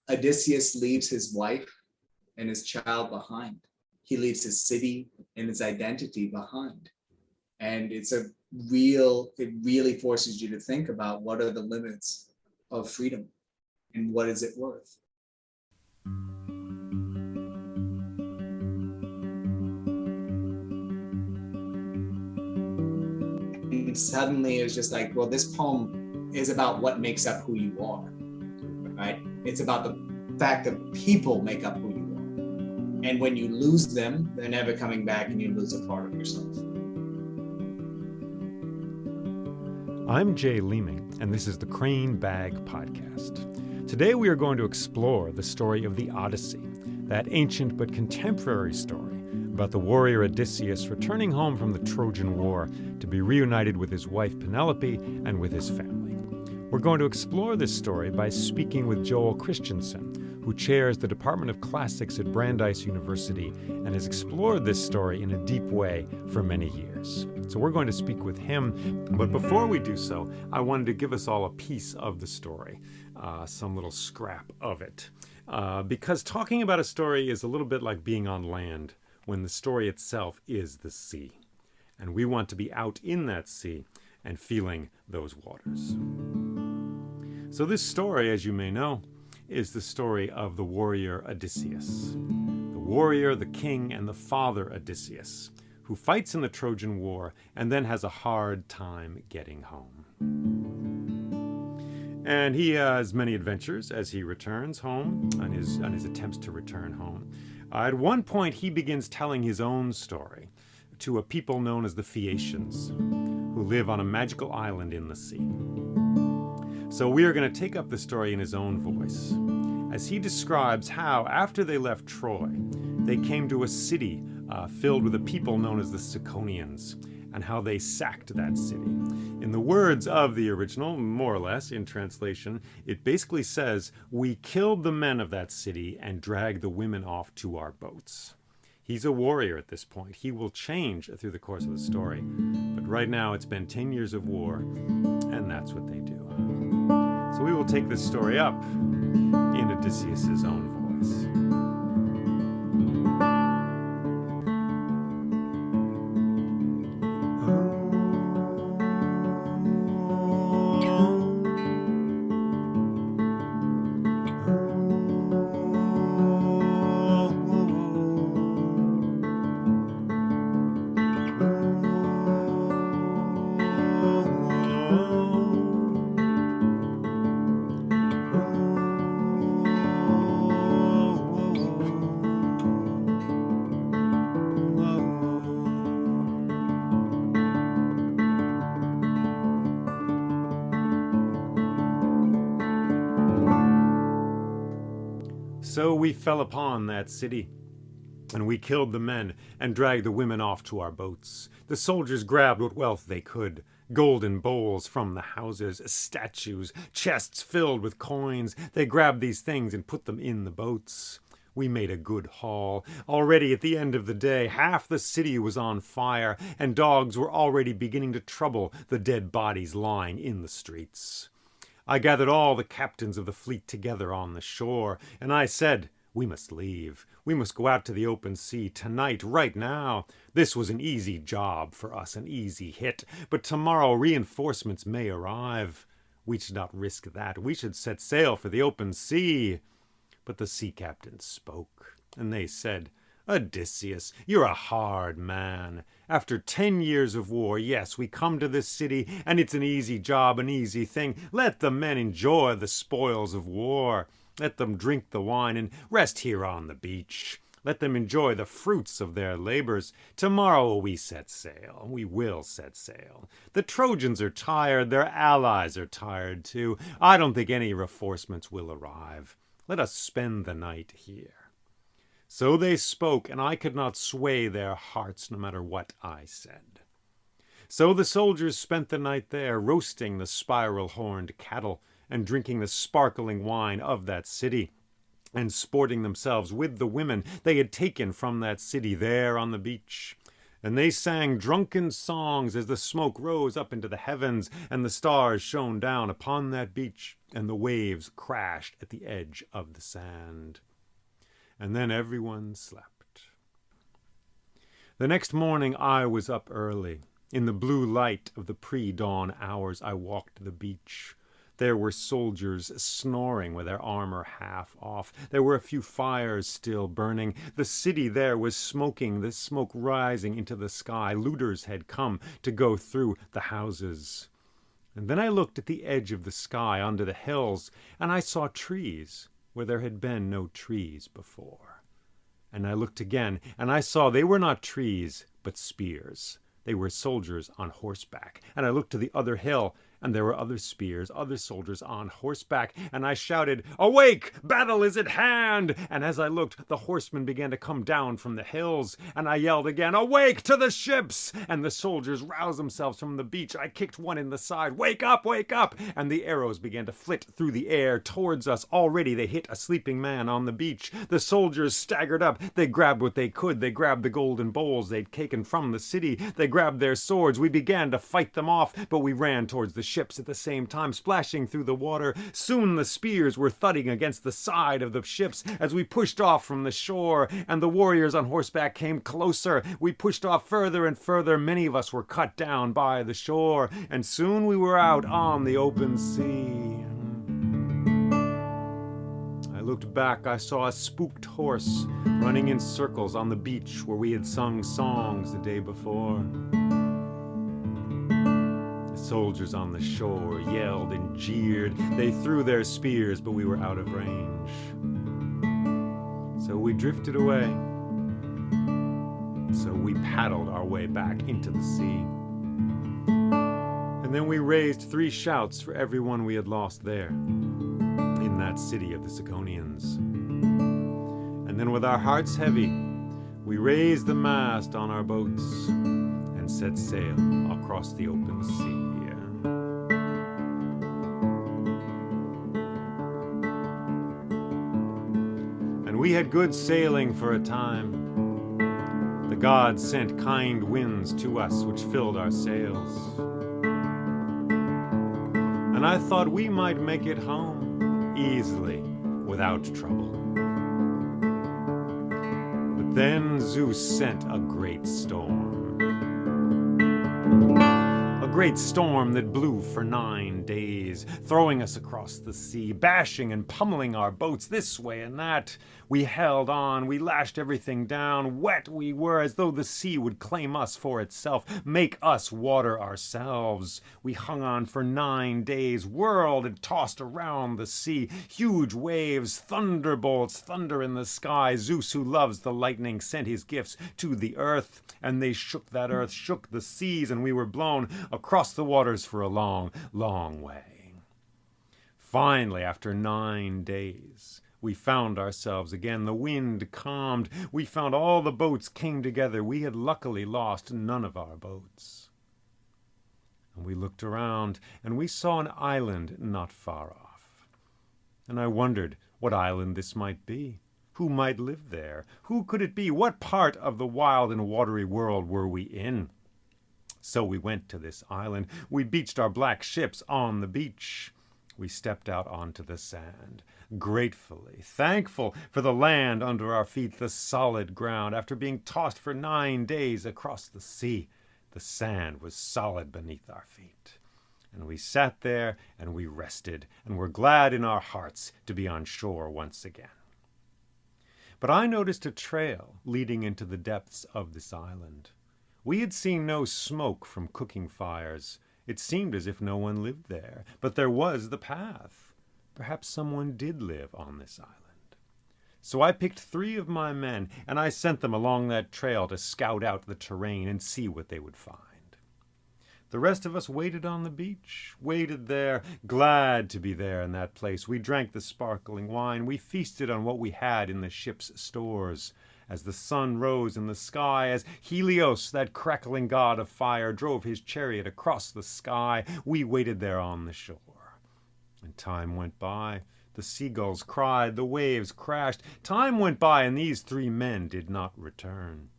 Odysseus leaves his wife and his child behind. He leaves his city and his identity behind. And it really forces you to think about what are the limits of freedom and what is it worth? And suddenly it was just like, well, this poem is about what makes up who you are, right? It's about the fact that people make up who you are. And when you lose them, they're never coming back and you lose a part of yourself. I'm Jay Leeming, and this is the Crane Bag Podcast. Today we are going to explore the story of the Odyssey, that ancient but contemporary story about the warrior Odysseus returning home from the Trojan War to be reunited with his wife Penelope and with his family. We're going to explore this story by speaking with Joel Christensen, who chairs the Department of Classics at Brandeis University and has explored this story in a deep way for many years. So we're going to speak with him. But before we do so, I wanted to give us all a piece of the story, some little scrap of it. Because talking about a story is a little bit like being on land when the story itself is the sea. And we want to be out in that sea and feeling those waters. So this story, as you may know, is the story of the warrior Odysseus. The warrior, the king, and the father Odysseus, who fights in the Trojan War and then has a hard time getting home. And he has many adventures as he returns home on his attempts to return home. At one point, he begins telling his own story to a people known as the Phaeacians, who live on a magical island in the sea. So we are going to take up the story in his own voice, as he describes how, after they left Troy, they came to a city filled with a people known as the Ciconians, and how they sacked that city. In the words of the original, more or less, in translation, it basically says, "We killed the men of that city and dragged the women off to our boats." He's a warrior at this point. He will change through the course of the story. But right now, it's been 10 years of war, and that's what they do. So we will take this story up in Odysseus' own voice. So we fell upon that city, and we killed the men and dragged the women off to our boats. The soldiers grabbed what wealth they could, golden bowls from the houses, statues, chests filled with coins. They grabbed these things and put them in the boats. We made a good haul. Already at the end of the day, half the city was on fire, and dogs were already beginning to trouble the dead bodies lying in the streets. I gathered all the captains of the fleet together on the shore, and I said, "We must leave. We must go out to the open sea tonight, right now. This was an easy job for us, an easy hit, but tomorrow reinforcements may arrive. We should not risk that. We should set sail for the open sea." But the sea captains spoke, and they said, "Odysseus, you're a hard man. After 10 years of war, yes, we come to this city, and it's an easy job, an easy thing. Let the men enjoy the spoils of war. Let them drink the wine and rest here on the beach. Let them enjoy the fruits of their labors. Tomorrow we set sail. We will set sail. The Trojans are tired. Their allies are tired too. I don't think any reinforcements will arrive. Let us spend the night here." So they spoke, and I could not sway their hearts no matter what I said. So the soldiers spent the night there, roasting the spiral-horned cattle and drinking the sparkling wine of that city, and sporting themselves with the women they had taken from that city there on the beach. And they sang drunken songs as the smoke rose up into the heavens, and the stars shone down upon that beach, and the waves crashed at the edge of the sand. And then everyone slept. The next morning I was up early. In the blue light of the pre-dawn hours, I walked the beach. There were soldiers snoring with their armor half off. There were a few fires still burning. The city there was smoking, the smoke rising into the sky. Looters had come to go through the houses. And then I looked at the edge of the sky onto the hills, and I saw trees where there had been no trees before. And I looked again, and I saw they were not trees, but spears. They were soldiers on horseback. And I looked to the other hill, and there were other spears, other soldiers on horseback, and I shouted, "Awake! Battle is at hand!" And as I looked, the horsemen began to come down from the hills, and I yelled again, "Awake to the ships!" And the soldiers roused themselves from the beach. I kicked one in the side, "Wake up, wake up!" And the arrows began to flit through the air towards us. Already they hit a sleeping man on the beach. The soldiers staggered up. They grabbed what they could. They grabbed the golden bowls they'd taken from the city. They grabbed their swords. We began to fight them off, but we ran towards the ships at the same time, splashing through the water. Soon the spears were thudding against the side of the ships as we pushed off from the shore, and the warriors on horseback came closer. We pushed off further and further. Many of us were cut down by the shore, and soon we were out on the open sea. I looked back. I saw a spooked horse running in circles on the beach where we had sung songs the day before. Soldiers on the shore yelled and jeered. They threw their spears, but we were out of range. So we drifted away. So we paddled our way back into the sea. And then we raised 3 shouts for everyone we had lost there, in that city of the Ciconians. And then with our hearts heavy, we raised the mast on our boats and set sail across the open sea. We had good sailing for a time. The gods sent kind winds to us, which filled our sails. And I thought we might make it home easily, without trouble. But then Zeus sent a great storm. A great storm that blew for 9 days, throwing us across the sea, bashing and pummeling our boats this way and that. We held on, we lashed everything down. Wet we were, as though the sea would claim us for itself, make us water ourselves. We hung on for 9 days, whirled and tossed around the sea. Huge waves, thunderbolts, thunder in the sky. Zeus, who loves the lightning, sent his gifts to the earth, and they shook that earth, shook the seas, and we were blown across the waters for a long, long way. Finally, after 9 days, we found ourselves again. The wind calmed. We found all the boats came together. We had luckily lost none of our boats. And we looked around, and we saw an island not far off. And I wondered what island this might be. Who might live there? Who could it be? What part of the wild and watery world were we in? So we went to this island. We beached our black ships on the beach. We stepped out onto the sand, gratefully, thankful for the land under our feet, the solid ground. After being tossed for 9 days across the sea, the sand was solid beneath our feet. And we sat there and we rested and were glad in our hearts to be on shore once again. But I noticed a trail leading into the depths of this island. We had seen no smoke from cooking fires. It seemed as if no one lived there, but there was the path. Perhaps someone did live on this island. So I picked 3 of my men, and I sent them along that trail to scout out the terrain and see what they would find. The rest of us waited on the beach, waited there, glad to be there in that place. We drank the sparkling wine. We feasted on what we had in the ship's stores. As the sun rose in the sky, as Helios, that crackling god of fire, drove his chariot across the sky, we waited there on the shore. And time went by. The seagulls cried, the waves crashed. Time went by, and these 3 men did not return.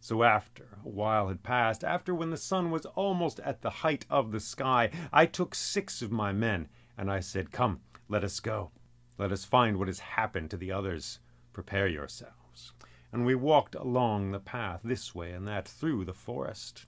So after a while had passed, after when the sun was almost at the height of the sky, I took 6 of my men, and I said, "Come, let us go. Let us find what has happened to the others. Prepare yourselves." And we walked along the path this way and that through the forest,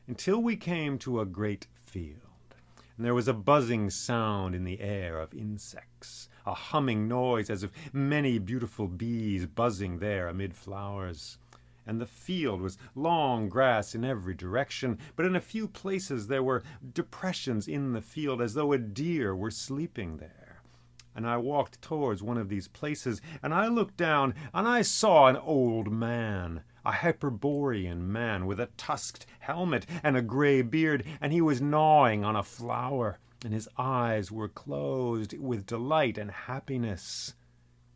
until we came to a great field. And there was a buzzing sound in the air of insects, a humming noise as of many beautiful bees buzzing there amid flowers. And the field was long grass in every direction, but in a few places there were depressions in the field as though a deer were sleeping there. And I walked towards one of these places, and I looked down, and I saw an old man, a Hyperborean man with a tusked helmet and a gray beard, and he was gnawing on a flower, and his eyes were closed with delight and happiness.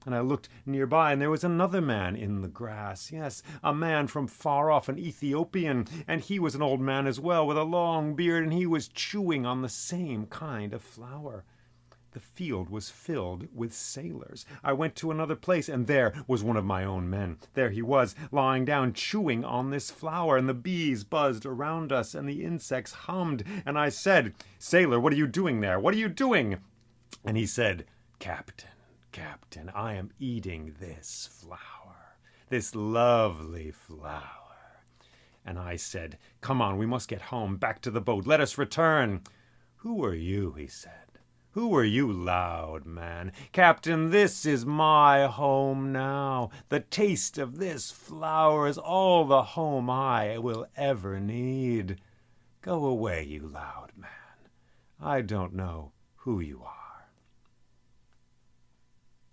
And I looked nearby, and there was another man in the grass. Yes, a man from far off, an Ethiopian, and he was an old man as well, with a long beard, and he was chewing on the same kind of flower. The field was filled with sailors. I went to another place, and there was one of my own men. There he was, lying down, chewing on this flower, and the bees buzzed around us, and the insects hummed. And I said, "Sailor, what are you doing there? What are you doing?" And he said, Captain, I am eating this flower, this lovely flower." And I said, "Come on, we must get home, back to the boat. Let us return." "Who are you?" he said. "Who are you, loud man?" "Captain, this is my home now. The taste of this flower is all the home I will ever need. Go away, you loud man. I don't know who you are."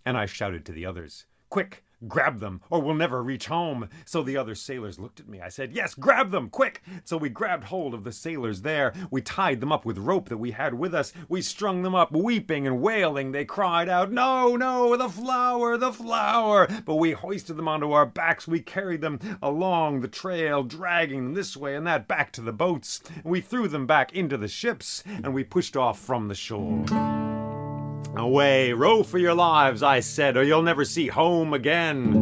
And I shouted to the others, "Quick, grab them, or we'll never reach home." So the other sailors looked at me. I said, "Yes, grab them, quick." So we grabbed hold of the sailors there. We tied them up with rope that we had with us. We strung them up, weeping and wailing. They cried out, "No, no, the flower, the flower." But we hoisted them onto our backs. We carried them along the trail, dragging them this way and that back to the boats. We threw them back into the ships, and we pushed off from the shore. "Away, row for your lives," I said, "or you'll never see home again."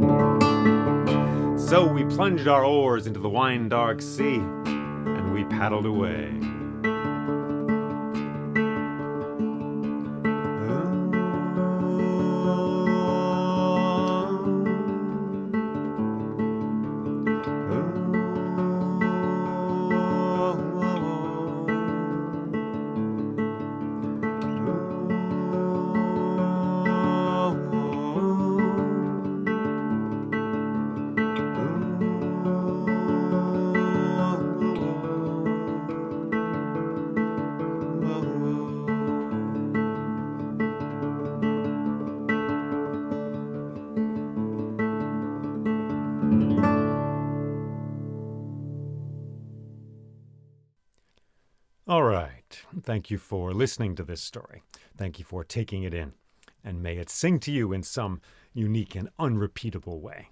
So we plunged our oars into the wine-dark sea, and we paddled away. All right. Thank you for listening to this story. Thank you for taking it in. And may it sing to you in some unique and unrepeatable way.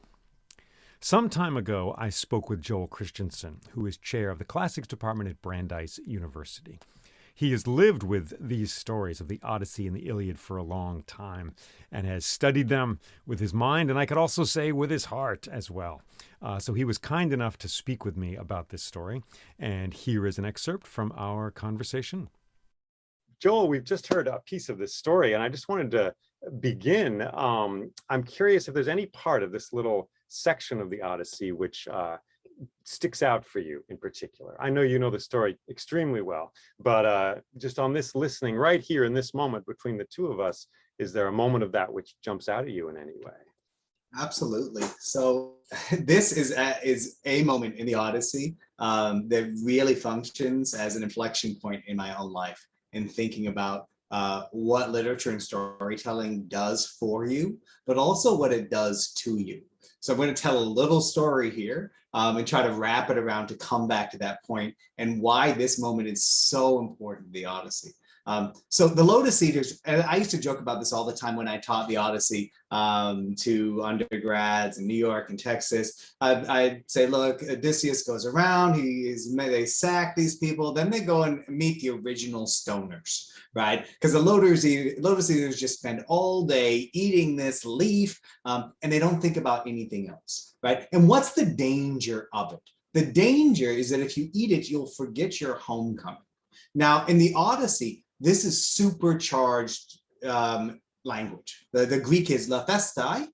Some time ago, I spoke with Joel Christensen, who is chair of the classics department at Brandeis University. He has lived with these stories of the Odyssey and the Iliad for a long time and has studied them with his mind, and I could also say with his heart as well. So he was kind enough to speak with me about this story, and here is an excerpt from our conversation. Joel, we've just heard a piece of this story, and I just wanted to begin. I'm curious if there's any part of this little section of the Odyssey which sticks out for you in particular. I know you know the story extremely well, but just on this listening right here in this moment between the two of us, is there a moment of that which jumps out at you in any way? Absolutely. So this is a moment in the Odyssey that really functions as an inflection point in my own life in thinking about what literature and storytelling does for you, but also what it does to you. So I'm going to tell a little story here and try to wrap it around to come back to that point and why this moment is so important in the Odyssey. So the Lotus Eaters, and I used to joke about this all the time when I taught the Odyssey to undergrads in New York and Texas. I'd say, look, Odysseus goes around, they sack these people, then they go and meet the original stoners, right? Because the Lotus Eaters just spend all day eating this leaf and they don't think about anything else, right? And what's the danger of it? The danger is that if you eat it, you'll forget your homecoming. Now, in the Odyssey, this is supercharged language. The Greek is lathestai,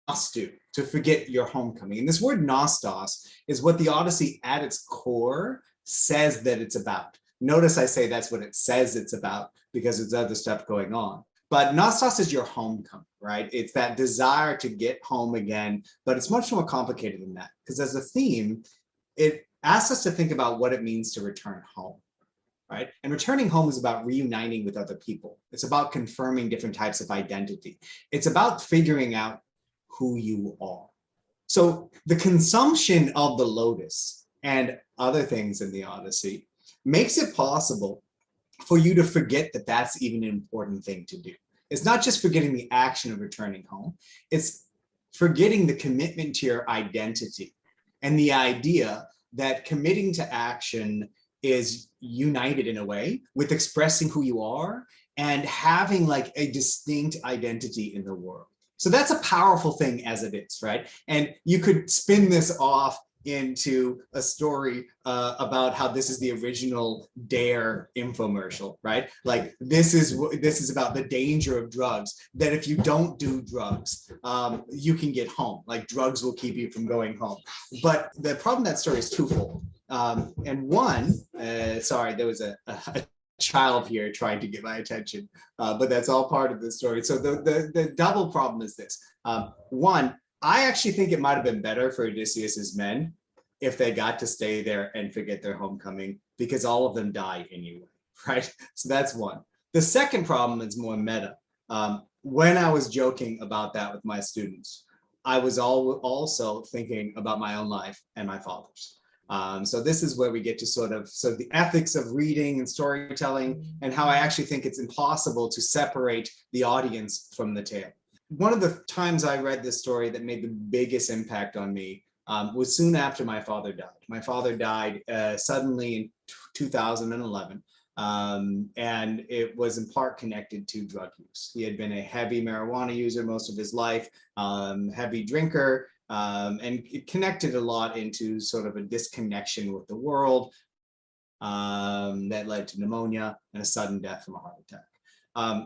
nostu, to forget your homecoming. And this word nostos is what the Odyssey at its core says that it's about. Notice I say that's what it says it's about because there's other stuff going on. But nostos is your homecoming, right? It's that desire to get home again, but it's much more complicated than that because as a theme, it asks us to think about what it means to return home, right? And returning home is about reuniting with other people. It's about confirming different types of identity. It's about figuring out who you are. So the consumption of the lotus and other things in the Odyssey makes it possible for you to forget that that's even an important thing to do. It's not just forgetting the action of returning home, it's forgetting the commitment to your identity and the idea that committing to action is united in a way with expressing who you are and having like a distinct identity in the world. So that's a powerful thing as it is, right? And you could spin this off into a story about how this is the original Dare infomercial, right? Like this is about the danger of drugs, that if you don't do drugs, you can get home. Like drugs will keep you from going home. But the problem with that story is twofold. And one, sorry, there was a child here trying to get my attention, but that's all part of the story. So the double problem is this. One, I actually think it might have been better for Odysseus's men if they got to stay there and forget their homecoming, because all of them die anyway, right? So that's one. The second problem is more meta. When I was joking about that with my students, I was also thinking about my own life and my father's. So this is where we get to sort of the ethics of reading and storytelling and how I actually think it's impossible to separate the audience from the tale. One of the times I read this story that made the biggest impact on me was soon after my father died. My father died suddenly in 2011, and it was in part connected to drug use. He had been a heavy marijuana user most of his life, heavy drinker, and it connected a lot into sort of a disconnection with the world that led to pneumonia and a sudden death from a heart attack.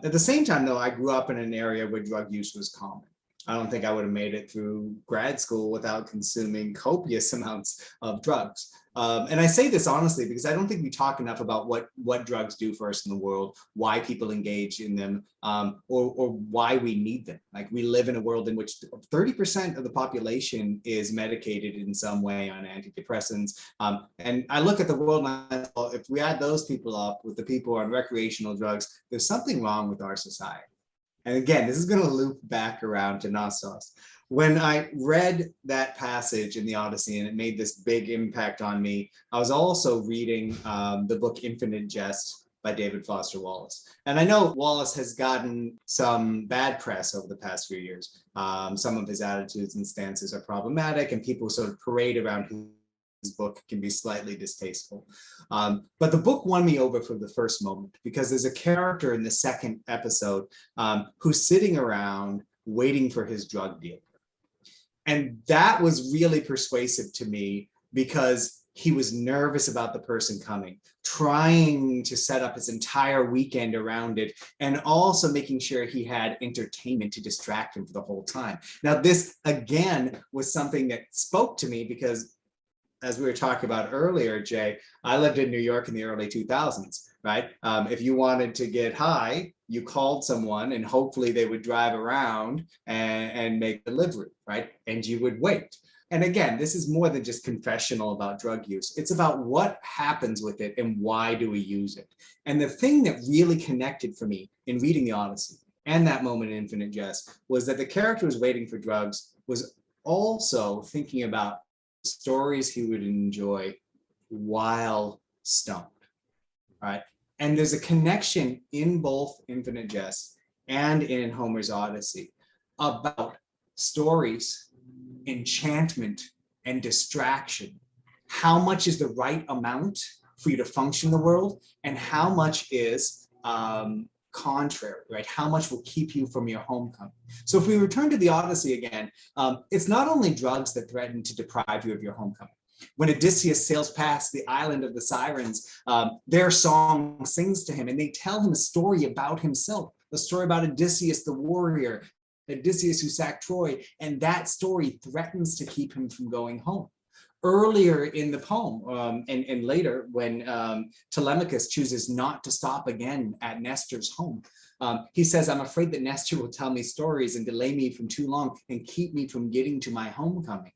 At the same time, though, I grew up in an area where drug use was common. I don't think I would have made it through grad school without consuming copious amounts of drugs. And I say this honestly because I don't think we talk enough about what drugs do for us in the world, why people engage in them, or why we need them. Like we live in a world in which 30% of the population is medicated in some way on antidepressants. And I look at the world and if we add those people up with the people on recreational drugs, there's something wrong with our society. And again, this is going to loop back around to Knossos. When I read that passage in the Odyssey and it made this big impact on me, I was also reading the book Infinite Jest by David Foster Wallace. And I know Wallace has gotten some bad press over the past few years. Some of his attitudes and stances are problematic and people sort of parade around his book can be slightly distasteful. But the book won me over from the first moment because there's a character in the second episode who's sitting around waiting for his drug deal. And that was really persuasive to me because he was nervous about the person coming, trying to set up his entire weekend around it, and also making sure he had entertainment to distract him for the whole time. Now, this, again, was something that spoke to me because as we were talking about earlier, Jay, I lived in New York in the early 2000s, right? If you wanted to get high, you called someone and hopefully they would drive around and make delivery, right? And you would wait. And again, this is more than just confessional about drug use. It's about what happens with it and why do we use it. And the thing that really connected for me in reading the Odyssey and that moment in Infinite Jest was that the character who was waiting for drugs was also thinking about stories he would enjoy while stoned, right? And there's a connection in both Infinite Jest and in Homer's Odyssey about stories, enchantment, and distraction. How much is the right amount for you to function in the world, and how much is contrary, right? How much will keep you from your homecoming? So if we return to the Odyssey again, it's not only drugs that threaten to deprive you of your homecoming. When Odysseus sails past the island of the Sirens, their song sings to him, and they tell him a story about himself, a story about Odysseus the warrior, Odysseus who sacked Troy, and that story threatens to keep him from going home. Earlier in the poem, and later, when Telemachus chooses not to stop again at Nestor's home, he says, I'm afraid that Nestor will tell me stories and delay me from too long and keep me from getting to my homecoming.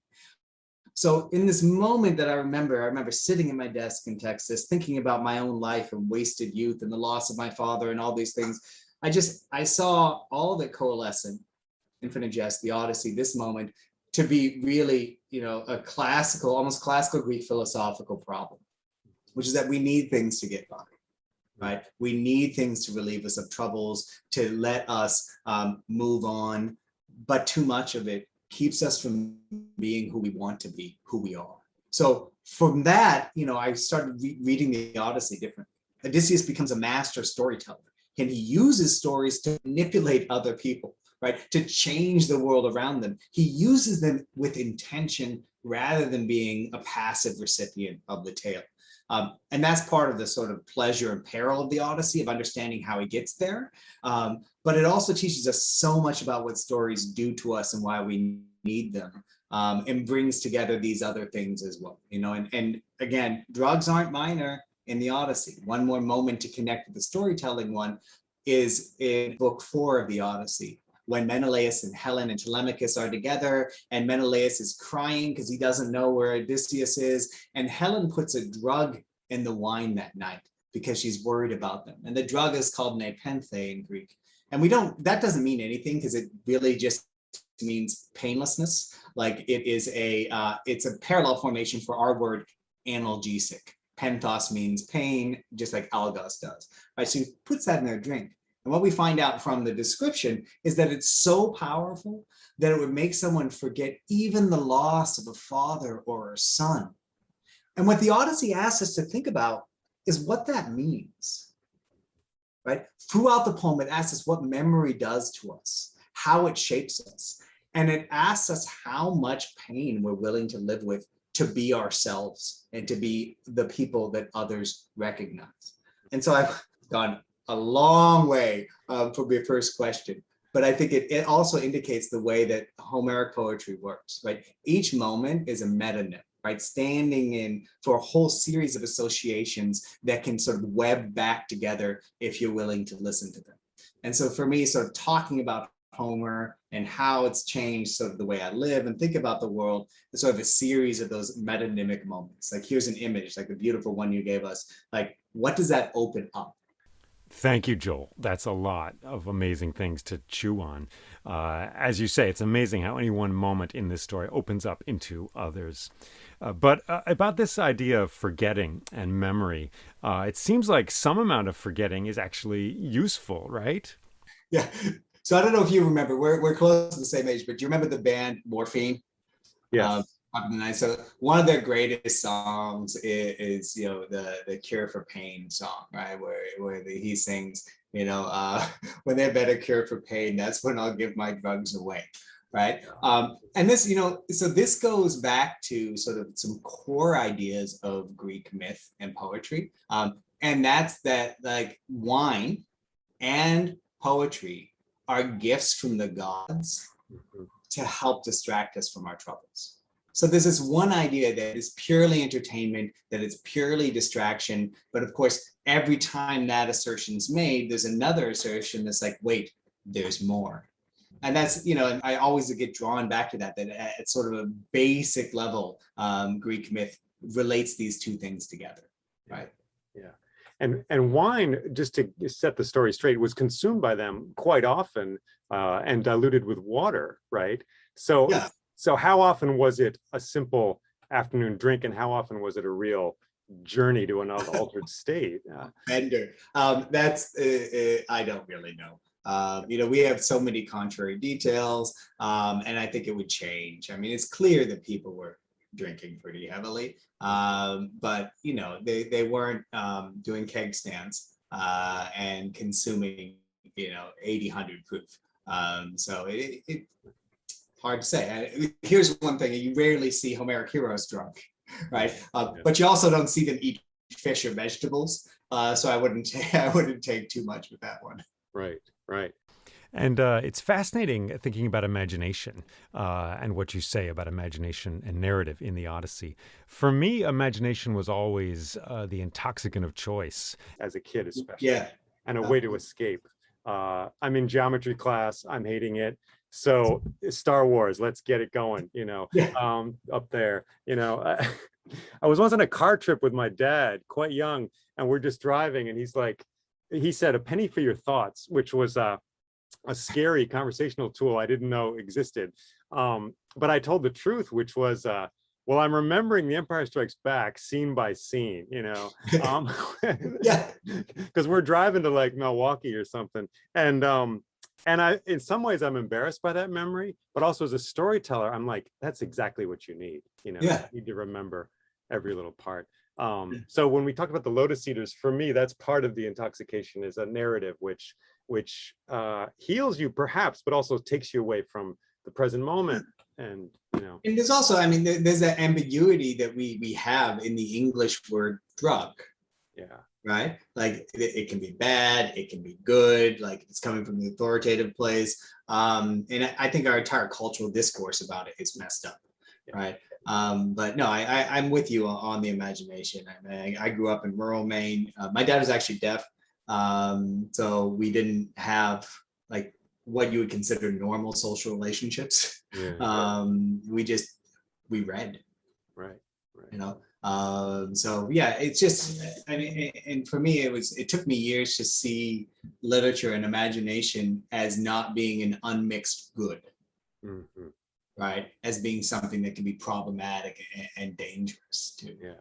So in this moment that I remember sitting at my desk in Texas, thinking about my own life and wasted youth and the loss of my father and all these things. I saw all that coalescing, Infinite Jest, the Odyssey, this moment, to be really, a classical, almost classical Greek philosophical problem, which is that we need things to get by, right? We need things to relieve us of troubles, to let us move on, but too much of it keeps us from being who we want to be, who we are. So from that, I started reading the Odyssey differently. Odysseus becomes a master storyteller, and he uses stories to manipulate other people, right? To change the world around them. He uses them with intention rather than being a passive recipient of the tale. And that's part of the sort of pleasure and peril of the Odyssey, of understanding how he gets there. But it also teaches us so much about what stories do to us and why we need them, and brings together these other things as well. And again, drugs aren't minor in the Odyssey. One more moment to connect with the storytelling one is in book 4 of the Odyssey, when Menelaus and Helen and Telemachus are together, and Menelaus is crying because he doesn't know where Odysseus is, and Helen puts a drug in the wine that night because she's worried about them. And the drug is called nepenthe in Greek. And that doesn't mean anything, because it really just means painlessness. Like it's a parallel formation for our word analgesic. Penthos means pain, just like algos does. Right? So he puts that in their drink. And what we find out from the description is that it's so powerful that it would make someone forget even the loss of a father or a son. And what the Odyssey asks us to think about is what that means, right? Throughout the poem, it asks us what memory does to us, how it shapes us. And it asks us how much pain we're willing to live with to be ourselves and to be the people that others recognize. And so I've gone a long way from your first question, but I think it also indicates the way that Homeric poetry works, right? Each moment is a metonym, right? Standing in for a whole series of associations that can sort of web back together if you're willing to listen to them. And so for me, sort of talking about Homer and how it's changed sort of the way I live and think about the world, is sort of a series of those metonymic moments. Like here's an image, like the beautiful one you gave us. Like, what does that open up? Thank you, Joel. That's a lot of amazing things to chew on. As you say, it's amazing how any one moment in this story opens up into others. But about this idea of forgetting and memory, it seems like some amount of forgetting is actually useful, right? Yeah. So I don't know if you remember, we're close to the same age, but do you remember the band Morphine? Yes. So one of their greatest songs is the Cure for Pain song, right? Where he sings, when they have better cure for pain, that's when I'll give my drugs away, right? And this, so this goes back to sort of some core ideas of Greek myth and poetry, and that's that like wine and poetry are gifts from the gods to help distract us from our troubles. So there's this one idea that is purely entertainment, that it's purely distraction. But of course, every time that assertion's made, there's another assertion that's like, wait, there's more. And that's, and I always get drawn back to that at sort of a basic level, Greek myth relates these two things together, right? Yeah. And wine, just to set the story straight, was consumed by them quite often and diluted with water, right? So, yeah. So how often was it a simple afternoon drink, and how often was it a real journey to another altered state? Bender. That's I don't really know. We have so many contrary details, and I think it would change. I mean, it's clear that people were drinking pretty heavily, but they weren't doing keg stands and consuming 80, 100 proof. So it hard to say. Here's one thing: you rarely see Homeric heroes drunk, right? Yeah. But you also don't see them eat fish or vegetables, so I wouldn't take too much with that one. Right, right. And it's fascinating thinking about imagination and what you say about imagination and narrative in the Odyssey. For me, imagination was always the intoxicant of choice, as a kid especially, Yeah. and a way to escape. I'm in geometry class, I'm hating it. So Star Wars, let's get it going, Yeah. up there. I was once on a car trip with my dad, quite young, and we're just driving, and he said, "A penny for your thoughts," which was a scary conversational tool I didn't know existed. But I told the truth, which was, well, I'm remembering The Empire Strikes Back scene by scene, Yeah. because we're driving to like Milwaukee or something. And I, in some ways, I'm embarrassed by that memory, but also as a storyteller, I'm like, that's exactly what you need. Yeah. You need to remember every little part. So when we talk about the Lotus Eaters, for me, that's part of the intoxication, is a narrative which heals you perhaps, but also takes you away from the present moment. And and there's also, I mean, there's that ambiguity that we have in the English word drug. Yeah. Right? Like it can be bad, it can be good, like it's coming from the authoritative place. And I think our entire cultural discourse about it is messed up, right? But no, I'm with you on the imagination. I grew up in rural Maine. My dad was actually deaf, so we didn't have like what you would consider normal social relationships. Yeah. We read, Right. so yeah, it's just, I mean, and for me, it took me years to see literature and imagination as not being an unmixed good, Mm-hmm. right? As being something that can be problematic and dangerous too. Yeah.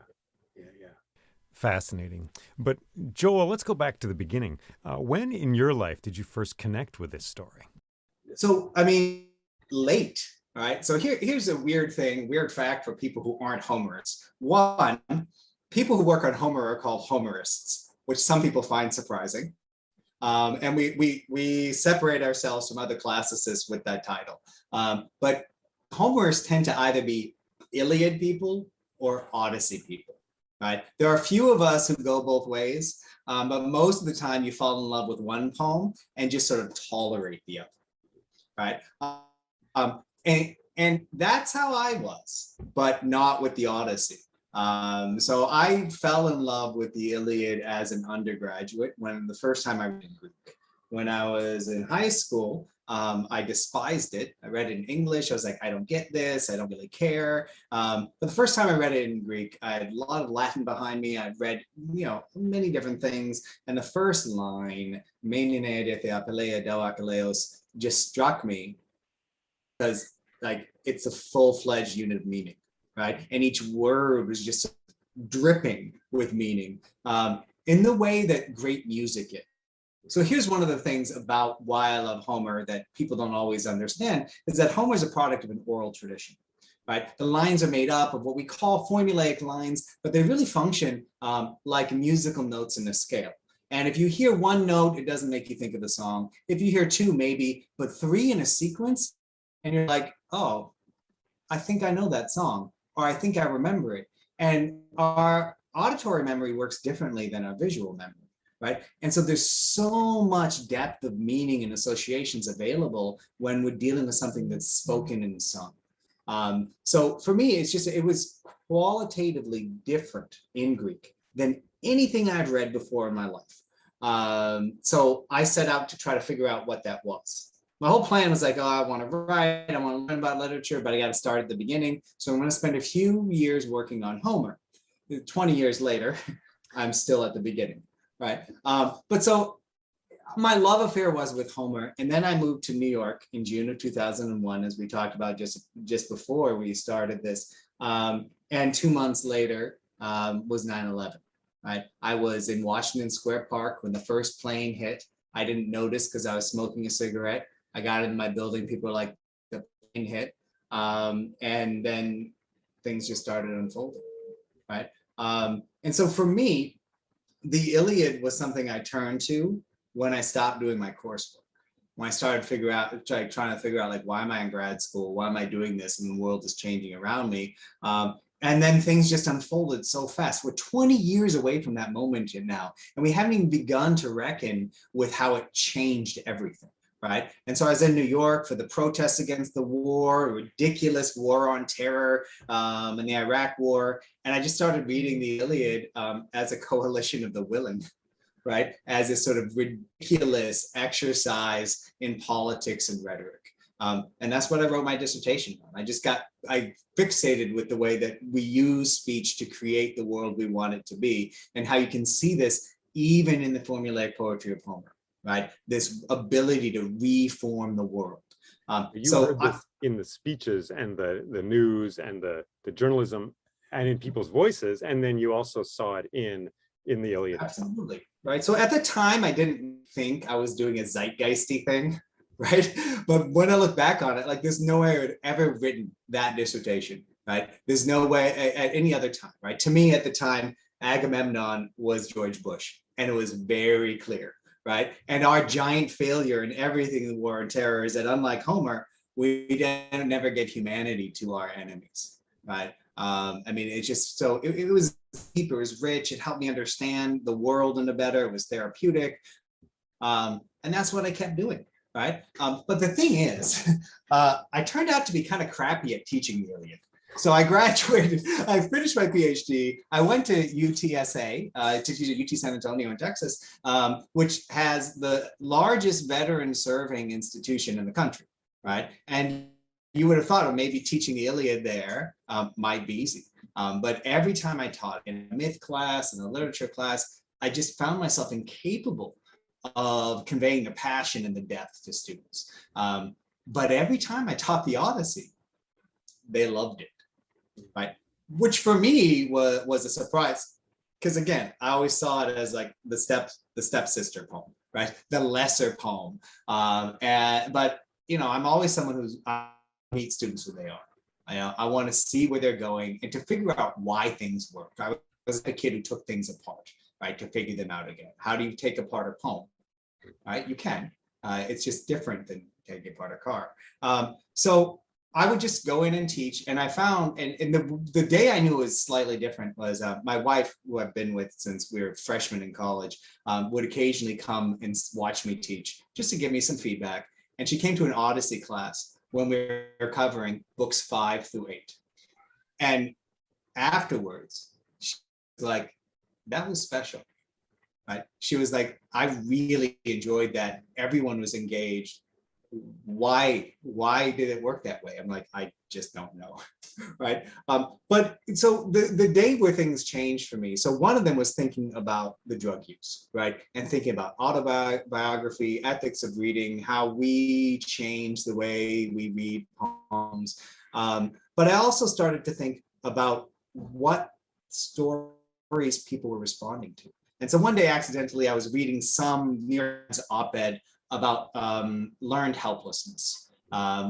Fascinating. But Joel, let's go back to the beginning. When in your life did you first connect with this story? So, I mean, late. Right. So here's a weird fact for people who aren't Homerists. One, people who work on Homer are called Homerists, which some people find surprising. And we separate ourselves from other classicists with that title. But Homerists tend to either be Iliad people or Odyssey people. Right. There are a few of us who go both ways, but most of the time you fall in love with one poem and just sort of tolerate the other. Right. And that's how I was, but not with the Odyssey. So I fell in love with the Iliad as an undergraduate when the first time I read in Greek. When I was in high school, I despised it. I read it in English. I was like, I don't get this. I don't really care. But the first time I read it in Greek, I had a lot of Latin behind me. I'd read, many different things. And the first line, just struck me because like it's a full-fledged unit of meaning, right? And each word was just dripping with meaning in the way that great music is. So here's one of the things about why I love Homer that people don't always understand, is that Homer is a product of an oral tradition, right? The lines are made up of what we call formulaic lines, but they really function like musical notes in a scale. And if you hear one note, it doesn't make you think of the song. If you hear two, maybe, but three in a sequence, and you're like, oh, I think I know that song, or I think I remember it. And our auditory memory works differently than our visual memory. Right. And so there's so much depth of meaning and associations available when we're dealing with something that's spoken and sung. So for me, it was qualitatively different in Greek than anything I'd read before in my life. So I set out to try to figure out what that was. My whole plan was like, oh, I want to write, I want to learn about literature, but I got to start at the beginning. So I'm going to spend a few years working on Homer. 20 years later, I'm still at the beginning. Right. But so my love affair was with Homer. And then I moved to New York in June of 2001, as we talked about just before we started this. And 2 months later was 9/11. Right. I was in Washington Square Park when the first plane hit. I didn't notice because I was smoking a cigarette. I got in my building. People were like, the plane hit. And then things just started unfolding. Right. And so for me, the Iliad was something I turned to when I stopped doing my coursework. When I started trying to figure out like, why am I in grad school? Why am I doing this? And the world is changing around me. And then things just unfolded so fast. We're 20 years away from that moment now, and we haven't even begun to reckon with how it changed everything, right? And so I was in New York for the protests against the war, a ridiculous war on terror, and the Iraq War, and I just started reading the Iliad as a coalition of the willing, right? As a sort of ridiculous exercise in politics and rhetoric. And that's what I wrote my dissertation on. I fixated with the way that we use speech to create the world we want it to be, and how you can see this even in the formulaic poetry of Homer, right? This ability to reform the world. You heard this in the speeches and the news and the journalism and in people's voices, and then you also saw it in the Iliad. Absolutely, right? So at the time, I didn't think I was doing a zeitgeisty thing, right? But when I look back on it, like there's no way I would ever written that dissertation, right? There's no way at any other time, right? To me at the time, Agamemnon was George Bush, and it was very clear, right? And our giant failure in everything in the war on terror is that unlike Homer, we never get humanity to our enemies, right? I mean, it's just so, it was deep, it was rich, it helped me understand the world in a better, it was therapeutic. And that's what I kept doing. Right. But the thing is, I turned out to be kind of crappy at teaching the Iliad. So I graduated, I finished my PhD. I went to UTSA to teach at UT San Antonio in Texas, which has the largest veteran serving institution in the country. Right. And you would have thought of maybe teaching the Iliad there might be easy. But every time I taught in a myth class and a literature class, I just found myself incapable of conveying the passion and the depth to students. But every time I taught the Odyssey, they loved it, right? Which for me was a surprise, because again, I always saw it as like the stepsister poem, right? The lesser poem. But you know, I'm always someone I meet students who they are. I want to see where they're going and to figure out why things work. I was a kid who took things apart, right, to figure them out again. How do you take apart a poem? Right, you can. It's just different than taking apart a car. So I would just go in and teach, and I found, and the day I knew it was slightly different was my wife, who I've been with since we were freshmen in college, would occasionally come and watch me teach just to give me some feedback. And she came to an Odyssey class when we were covering books 5 through 8. And afterwards, she was like, that was special. Right? She was like, I really enjoyed that. Everyone was engaged. Why did it work that way? I'm like, I just don't know. Right. But so the day where things changed for me. So one of them was thinking about the drug use, right? And thinking about autobiography, ethics of reading, how we change the way we read poems. But I also started to think about what stories people were responding to. And so one day, accidentally, I was reading some New York Times op-ed about learned helplessness,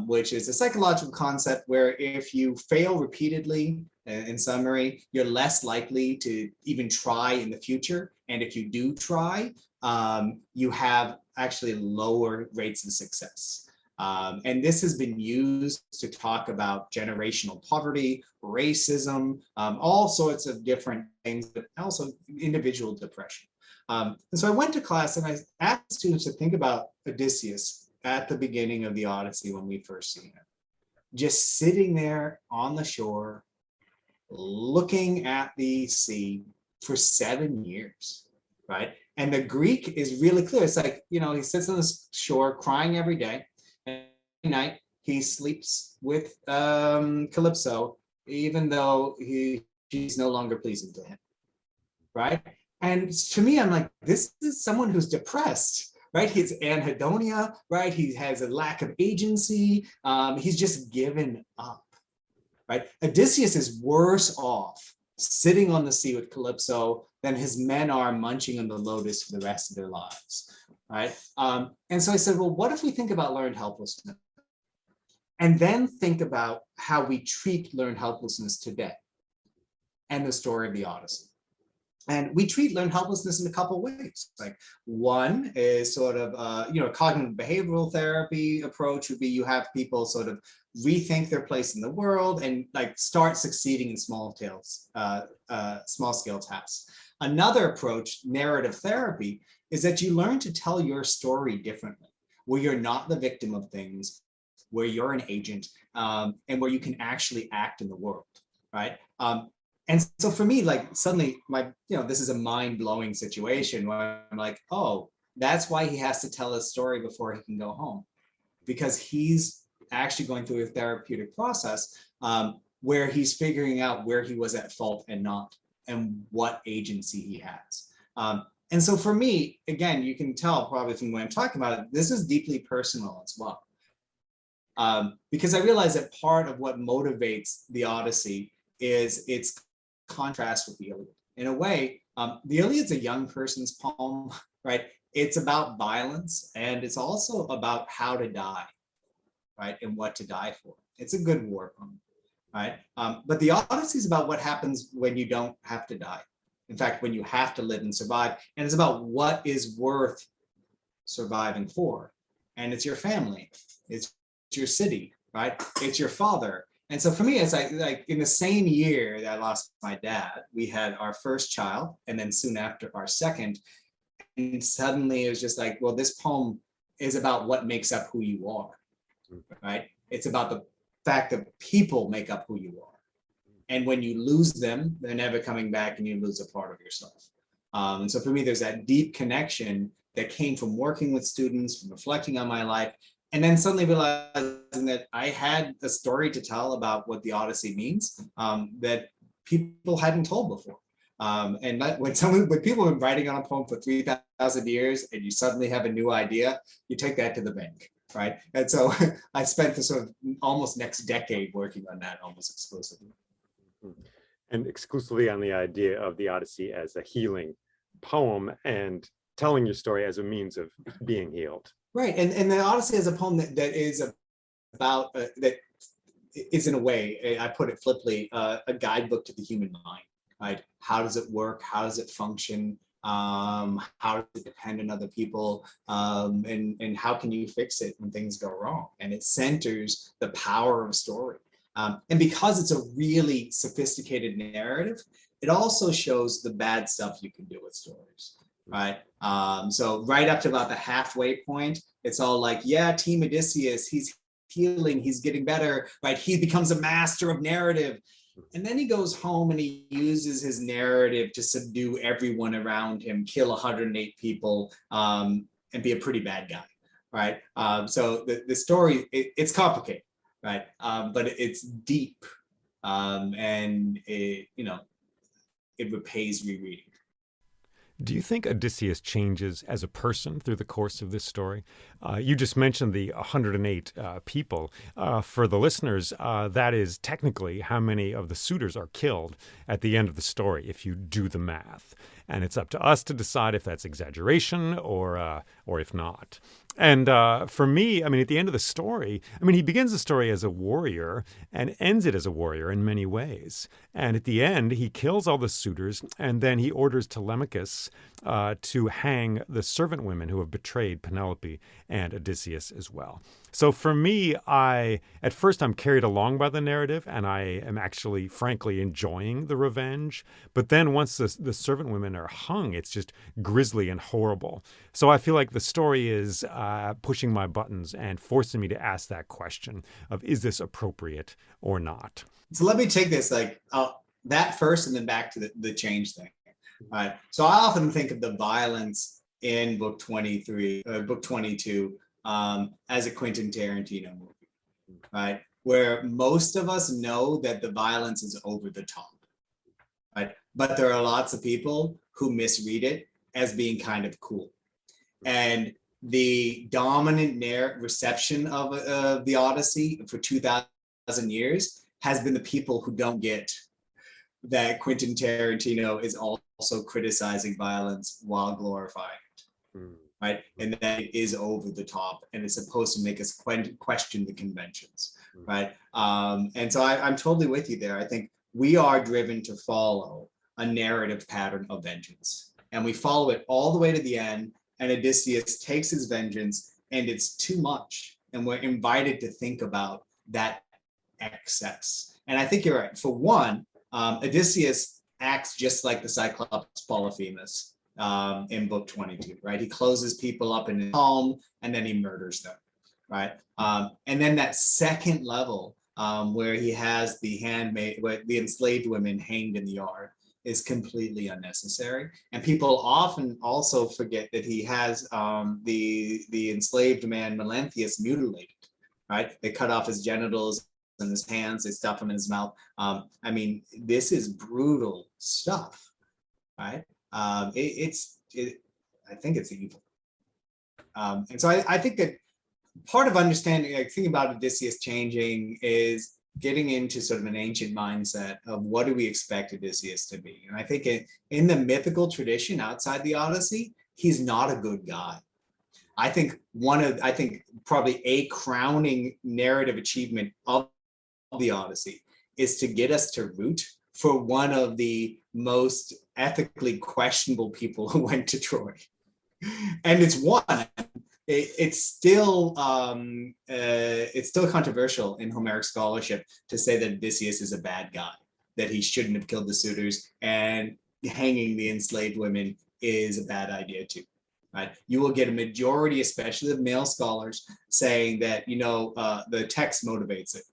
which is a psychological concept where if you fail repeatedly, in summary, you're less likely to even try in the future. And if you do try, you have actually lower rates of success. And this has been used to talk about generational poverty, racism, all sorts of different things, but also individual depression. And so I went to class and I asked students to think about Odysseus at the beginning of the Odyssey when we first seen him. Just sitting there on the shore, looking at the sea for 7 years, right? And the Greek is really clear. It's like, you know, he sits on the shore crying every day. Every night he sleeps with Calypso, even though she's no longer pleasing to him, right? And to me, I'm like, this is someone who's depressed, right? He's anhedonia, right? He has a lack of agency. He's just given up, right? Odysseus is worse off sitting on the sea with Calypso than his men are munching on the lotus for the rest of their lives, right? And so I said, well, what if we think about learned helplessness? And then think about how we treat learned helplessness today and the story of the Odyssey. And we treat learned helplessness in a couple of ways. Like one is sort of, cognitive behavioral therapy approach would be you have people sort of rethink their place in the world and like start succeeding in small scale tasks. Another approach, narrative therapy, is that you learn to tell your story differently, where you're not the victim of things, where you're an agent, and where you can actually act in the world, right? And so for me, like suddenly this is a mind-blowing situation where I'm like, oh, that's why he has to tell his story before he can go home, because he's actually going through a therapeutic process where he's figuring out where he was at fault and not, and what agency he has. And so for me, again, you can tell probably from what I'm talking about, this is deeply personal as well. Because I realize that part of what motivates the Odyssey is its contrast with the Iliad. In a way, the Iliad's a young person's poem, right? It's about violence, and it's also about how to die, right? And what to die for. It's a good war poem, right? But the Odyssey is about what happens when you don't have to die. In fact, when you have to live and survive. And it's about what is worth surviving for. And it's your family. It's your city, right? It's your father. And so for me, it's like in the same year that I lost my dad, we had our first child, and then soon after our second. And suddenly it was just like, well, this poem is about what makes up who you are, right? It's about the fact that people make up who you are. And when you lose them, they're never coming back, and you lose a part of yourself. And so for me, there's that deep connection that came from working with students, from reflecting on my life, and then suddenly realizing that I had a story to tell about what the Odyssey means that people hadn't told before. And when people have been writing on a poem for 3,000 years, and you suddenly have a new idea, you take that to the bank, right? And so I spent the sort of almost next decade working on that almost exclusively. And exclusively on the idea of the Odyssey as a healing poem and telling your story as a means of being healed. Right, and the Odyssey is a poem that is about, that is in a way, I put it flippantly, a guidebook to the human mind, right? How does it work? How does it function? How does it depend on other people? And how can you fix it when things go wrong? And it centers the power of story. And because it's a really sophisticated narrative, it also shows the bad stuff you can do with stories, right? So right up to about the halfway point, it's all like, yeah, Team Odysseus, he's healing, he's getting better, right? He becomes a master of narrative. And then he goes home and he uses his narrative to subdue everyone around him, kill 108 people, and be a pretty bad guy, right? So the story, it's complicated, right? But it's deep, and it repays rereading. Do you think Odysseus changes as a person through the course of this story? You just mentioned the 108 people. For the listeners, that is technically how many of the suitors are killed at the end of the story, if you do the math. And it's up to us to decide if that's exaggeration or if not. And for me, I mean, at the end of the story, I mean, he begins the story as a warrior and ends it as a warrior in many ways. And at the end, he kills all the suitors, and then he orders Telemachus to hang the servant women who have betrayed Penelope and Odysseus as well. So for me, at first I'm carried along by the narrative, and I am actually, frankly, enjoying the revenge. But then once the servant women are hung, it's just grisly and horrible. So I feel like the story is pushing my buttons and forcing me to ask that question of, is this appropriate or not? So let me take this that first and then back to the change thing. All right. So I often think of the violence in book 22 as a Quentin Tarantino movie, right? Where most of us know that the violence is over the top, right? But there are lots of people who misread it as being kind of cool. And the dominant reception of the Odyssey for 2,000 years has been the people who don't get that Quentin Tarantino is also criticizing violence while glorifying it, right? And that it is over the top, and it's supposed to make us question the conventions, right? And so I'm totally with you there. I think we are driven to follow a narrative pattern of vengeance, and we follow it all the way to the end. And Odysseus takes his vengeance, and it's too much. And we're invited to think about that excess. And I think you're right. For one, Odysseus acts just like the Cyclops Polyphemus in book 22, right? He closes people up in his home and then he murders them, right? And then that second level where he has the the enslaved women hanged in the yard is completely unnecessary. And people often also forget that he has the enslaved man Melanthius mutilated, right? They cut off his genitals and his hands, they stuff him in his mouth. I mean, this is brutal stuff, right? I think it's evil. And so I think that part of understanding, like thinking about Odysseus changing, is getting into sort of an ancient mindset of what do we expect Odysseus to be. And I think in the mythical tradition outside the Odyssey, he's not a good guy. I think probably a crowning narrative achievement of the Odyssey is to get us to root for one of the most ethically questionable people who went to Troy. And it's one. It's still controversial in Homeric scholarship to say that Odysseus is a bad guy, that he shouldn't have killed the suitors, and hanging the enslaved women is a bad idea too. Right? You will get a majority, especially of male scholars, saying that the text motivates it.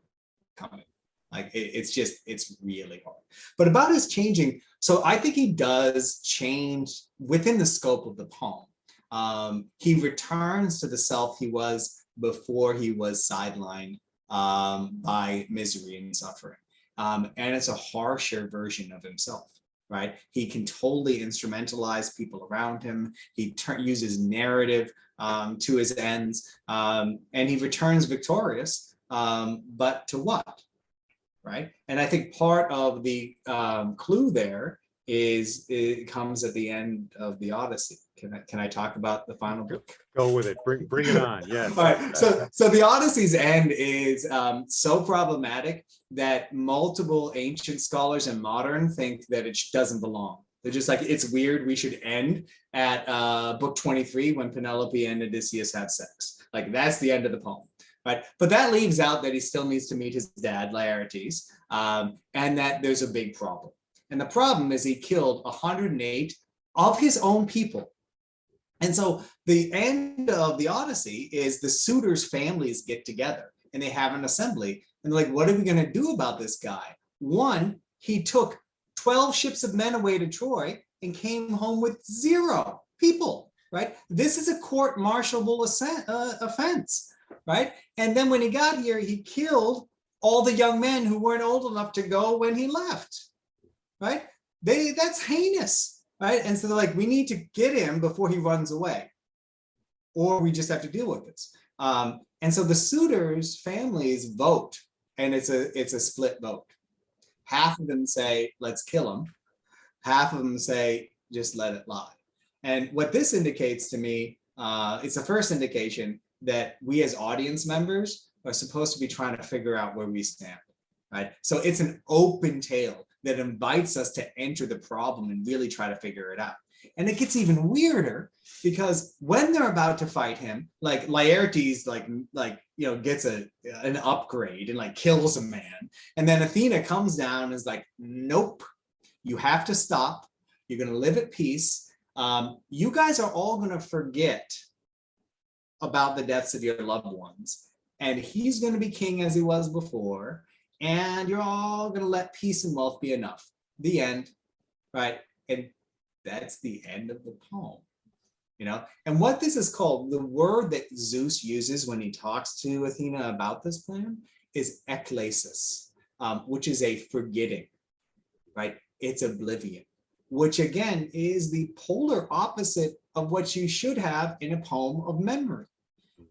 Like it's really hard. But about his changing, so I think he does change within the scope of the poem. He returns to the self he was before he was sidelined by misery and suffering. And it's a harsher version of himself, right? He can totally instrumentalize people around him. He uses narrative to his ends, and he returns victorious, but to what, right? And I think part of the clue there is it comes at the end of the Odyssey. Can I talk about the final book? Go with it. Bring it on. Yes. All right. So the Odyssey's end is so problematic that multiple ancient scholars and modern think that it doesn't belong. They're just like, it's weird. We should end at book 23 when Penelope and Odysseus have sex. Like that's the end of the poem. Right. But that leaves out that he still needs to meet his dad, Laertes, and that there's a big problem. And the problem is he killed 108 of his own people. And so the end of the Odyssey is the suitors' families get together and they have an assembly. And they're like, what are we going to do about this guy? One, he took 12 ships of men away to Troy and came home with 0 people, right? This is a court-martialable offense, right? And then when he got here, he killed all the young men who weren't old enough to go when he left, right? That's heinous. Right. And so they're like, we need to get him before he runs away, or we just have to deal with this. And so the suitors' families vote, and it's a split vote. Half of them say, let's kill him. Half of them say, just let it lie. And what this indicates to me, it's the first indication that we as audience members are supposed to be trying to figure out where we stand. Right. So it's an open tale that invites us to enter the problem and really try to figure it out. And it gets even weirder because when they're about to fight him, like Laertes, gets an upgrade and like kills a man. And then Athena comes down and is like, nope, you have to stop. You're going to live at peace. You guys are all going to forget about the deaths of your loved ones. And he's going to be king as he was before. And you're all going to let peace and wealth be enough. The end, right? And that's the end of the poem, And what this is called, the word that Zeus uses when he talks to Athena about this plan is ekklesis, which is a forgetting, right? It's oblivion, which again is the polar opposite of what you should have in a poem of memory.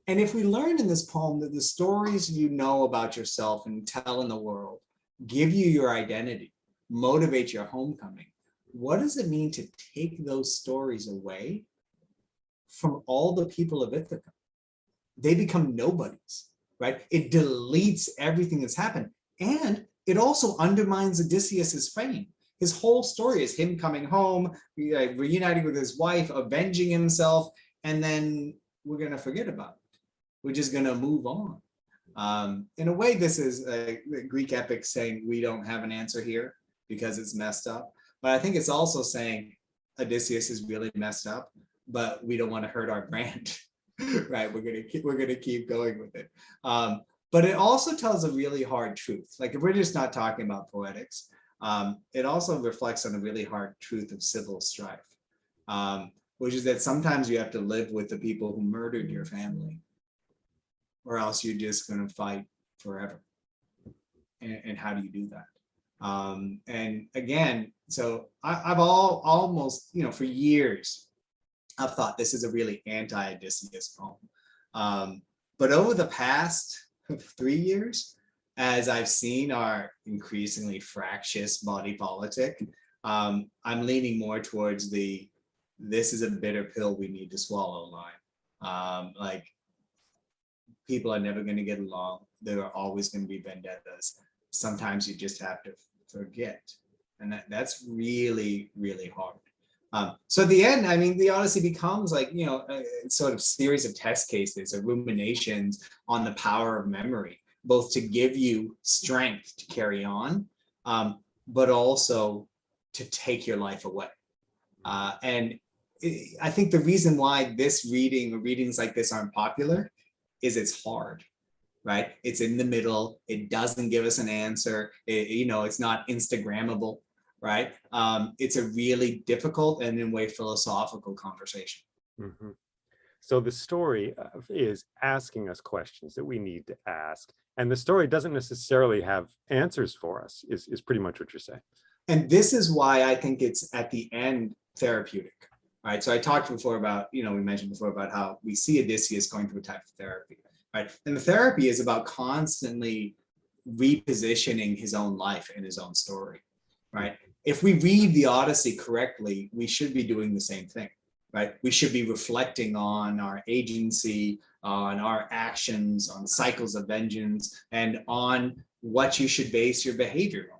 And if we learn in this poem that the stories you know about yourself and tell in the world give you your identity, motivate your homecoming, what does it mean to take those stories away from all the people of Ithaca? They become nobodies, right? It deletes everything that's happened. And it also undermines Odysseus's fame. His whole story is him coming home, reuniting with his wife, avenging himself, and then we're going to forget about it. We're just going to move on. In a way, this is a Greek epic saying we don't have an answer here because it's messed up. But I think it's also saying Odysseus is really messed up, but we don't want to hurt our brand, right? We're gonna keep going with it. But it also tells a really hard truth. Like if we're just not talking about poetics, it also reflects on a really hard truth of civil strife, which is that sometimes you have to live with the people who murdered your family, or else you're just going to fight forever. And how do you do that? And again, so I've almost, for years, I've thought this is a really anti-Odysseus poem. But over the past 3 years, as I've seen our increasingly fractious body politic, I'm leaning more towards this is a bitter pill we need to swallow line. Like, people are never going to get along. There are always going to be vendettas. Sometimes you just have to forget. And that's really, really hard. So at the end, I mean, the Odyssey becomes like, a sort of series of test cases or ruminations on the power of memory, both to give you strength to carry on, but also to take your life away. And I think the reason why this reading or readings like this aren't popular is it's hard, right? It's in the middle. It doesn't give us an answer. It's not Instagrammable, right? It's a really difficult and in a way philosophical conversation. Mm-hmm. So the story is asking us questions that we need to ask. And the story doesn't necessarily have answers for us, is pretty much what you're saying. And this is why I think it's at the end therapeutic, right? So I talked before about, we mentioned before about how we see Odysseus going through a type of therapy, right? And the therapy is about constantly repositioning his own life and his own story, right? If we read the Odyssey correctly, we should be doing the same thing, right? We should be reflecting on our agency, on our actions, on cycles of vengeance, and on what you should base your behavior on.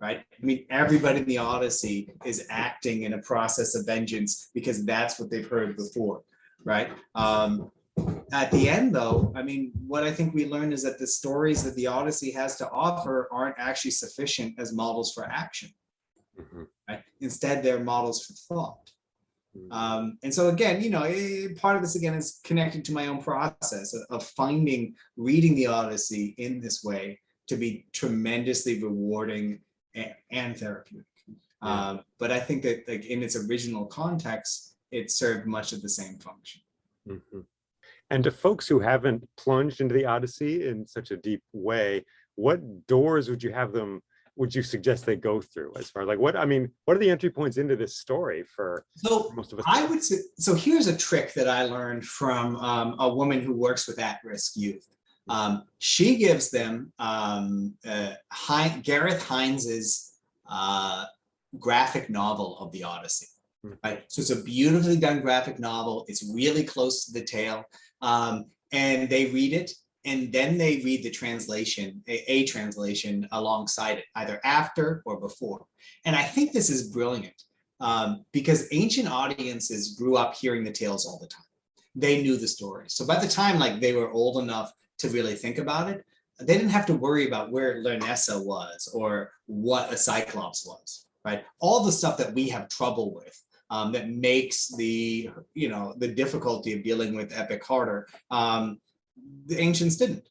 Right? I mean, everybody in the Odyssey is acting in a process of vengeance because that's what they've heard before, right? At the end, though, I mean, what I think we learn is that the stories that the Odyssey has to offer aren't actually sufficient as models for action, right? Instead, they're models for thought. And so again, part of this again is connected to my own process of reading the Odyssey in this way to be tremendously rewarding and therapeutic. But I think that like in its original context, it served much of the same function. Mm-hmm. And to folks who haven't plunged into the Odyssey in such a deep way, what doors would you suggest they go through as far as like what are the entry points into this story for most of us? I would say, so here's a trick that I learned from a woman who works with at-risk youth. She gives them Gareth Hines's graphic novel of the Odyssey. Right? So it's a beautifully done graphic novel. It's really close to the tale. And they read it, and then they read the translation, a translation alongside it, either after or before. And I think this is brilliant because ancient audiences grew up hearing the tales all the time. They knew the stories. So by the time like they were old enough to really think about it, they didn't have to worry about where Lernessa was or what a Cyclops was, right? All the stuff that we have trouble with that makes the difficulty of dealing with epic harder, the ancients didn't.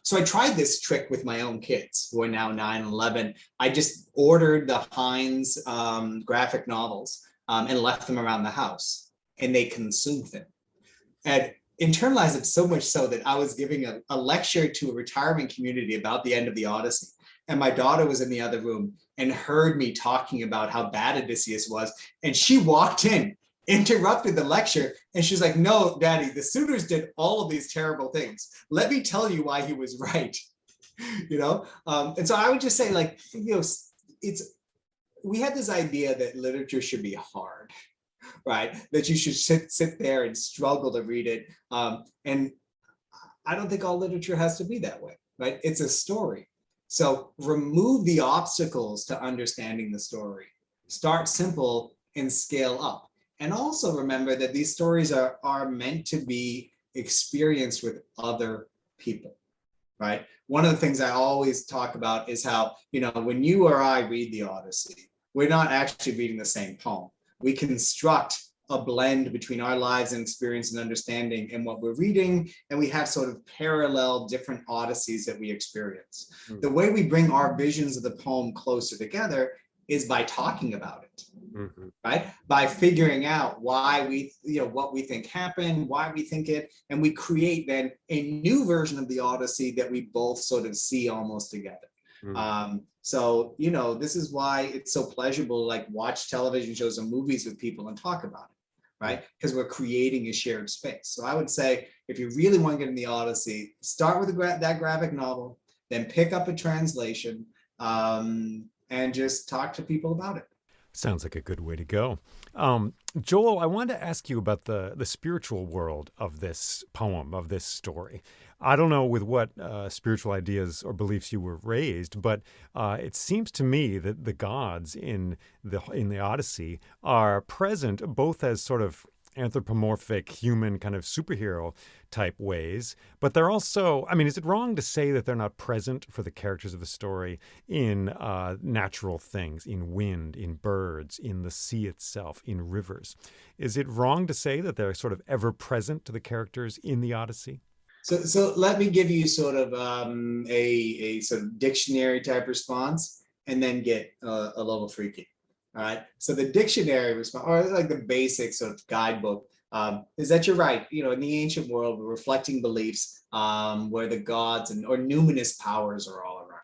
So I tried this trick with my own kids who are now 9 and 11. I just ordered the Hines graphic novels and left them around the house, and they consumed them. And internalized it so much so that I was giving a lecture to a retirement community about the end of the Odyssey. And my daughter was in the other room and heard me talking about how bad Odysseus was. And she walked in, interrupted the lecture, and she's like, "No, Daddy, the suitors did all of these terrible things. Let me tell you why he was right." And so I would just say, like, we had this idea that literature should be hard, right? That you should sit there and struggle to read it. And I don't think all literature has to be that way, right? It's a story. So remove the obstacles to understanding the story. Start simple and scale up. And also remember that these stories are meant to be experienced with other people, right? One of the things I always talk about is how, when you or I read the Odyssey, we're not actually reading the same poem. We construct a blend between our lives and experience and understanding and what we're reading, and we have sort of parallel different Odysseys that we experience. The way we bring our visions of the poem closer together is by talking about it. Right? By figuring out why what we think happened, why we think it, and we create then a new version of the Odyssey that we both sort of see almost together. So, this is why it's so pleasurable to like watch television shows and movies with people and talk about it, right? Because we're creating a shared space. So I would say, if you really want to get in the Odyssey, start with that graphic novel, then pick up a translation, and just talk to people about it. Sounds like a good way to go. Joel, I wanted to ask you about the spiritual world of this poem, of this story. I don't know with what spiritual ideas or beliefs you were raised, but it seems to me that the gods in the Odyssey are present both as sort of anthropomorphic human kind of superhero type ways, but they're also, I mean, is it wrong to say that they're not present for the characters of the story in natural things, in wind, in birds, in the sea itself, in rivers? Is it wrong to say that they're sort of ever present to the characters in the Odyssey? So let me give you sort of a sort of dictionary type response, and then get a little freaky. All right. So the dictionary response, or like the basic sort of guidebook, is that you're right. In the ancient world, we're reflecting beliefs where the gods or numinous powers are all around,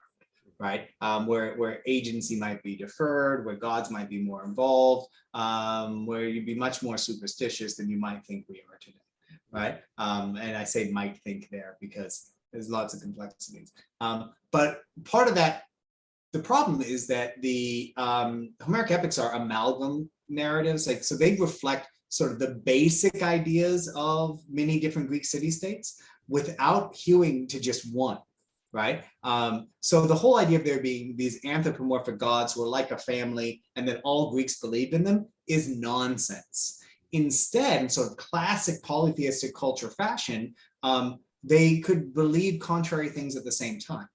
right? Where agency might be deferred, where gods might be more involved, where you'd be much more superstitious than you might think we are today, right? And I say might think there because there's lots of complexities. But part of that, the problem is that the Homeric epics are amalgam narratives, so they reflect sort of the basic ideas of many different Greek city-states without hewing to just one, right? So the whole idea of there being these anthropomorphic gods who are like a family and that all Greeks believed in them is nonsense. Instead, in sort of classic polytheistic culture fashion, they could believe contrary things at the same time,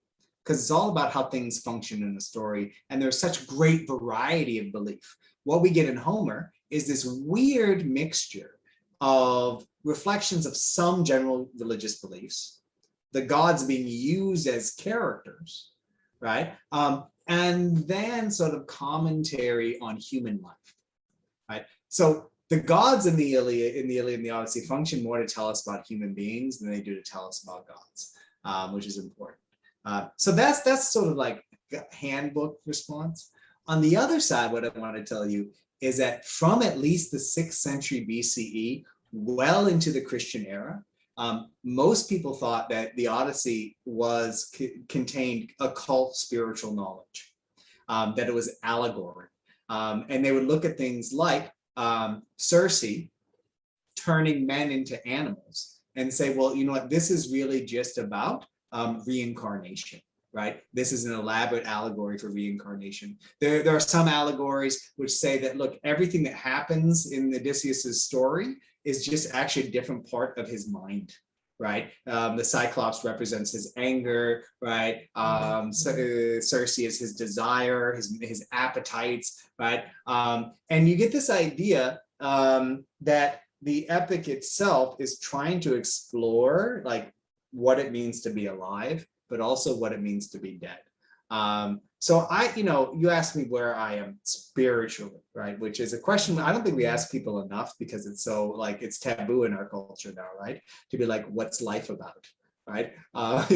because it's all about how things function in the story. And there's such great variety of belief. What we get in Homer is this weird mixture of reflections of some general religious beliefs, the gods being used as characters, right? And then sort of commentary on human life, right? So the gods in the Iliad and the Odyssey function more to tell us about human beings than they do to tell us about gods, which is important. So that's sort of like a handbook response. On the other side, what I want to tell you is that from at least the 6th century BCE, well into the Christian era, most people thought that the Odyssey contained occult spiritual knowledge, that it was allegory. And they would look at things like Circe turning men into animals and say, well, you know what, this is really just about reincarnation, right? This is an elaborate allegory for reincarnation. There are some allegories which say that, look, everything that happens in Odysseus's story is just actually a different part of his mind, right? The Cyclops represents his anger, right? Circe is his desire, his appetites, right? And you get this idea that the epic itself is trying to explore like what it means to be alive, but also what it means to be dead. So you asked me where I am spiritually, right? Which is a question I don't think we ask people enough, because it's so like it's taboo in our culture now, right? To be like, what's life about, right? But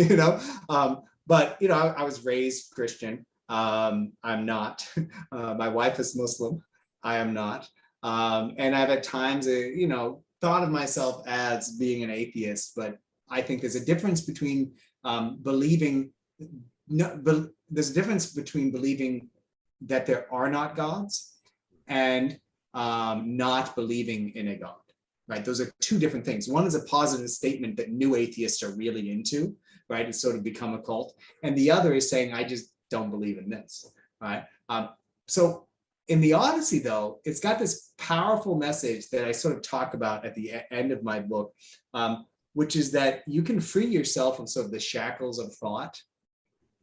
I was raised Christian. I'm not. My wife is Muslim. I am not. And I've at times, thought of myself as being an atheist, but I think there's a difference between believing that there are not gods and not believing in a god, right? Those are two different things. One is a positive statement that new atheists are really into, right? It's sort of become a cult. And the other is saying, I just don't believe in this, right? So in the Odyssey, though, it's got this powerful message that I sort of talk about at the end of my book, which is that you can free yourself of sort of the shackles of thought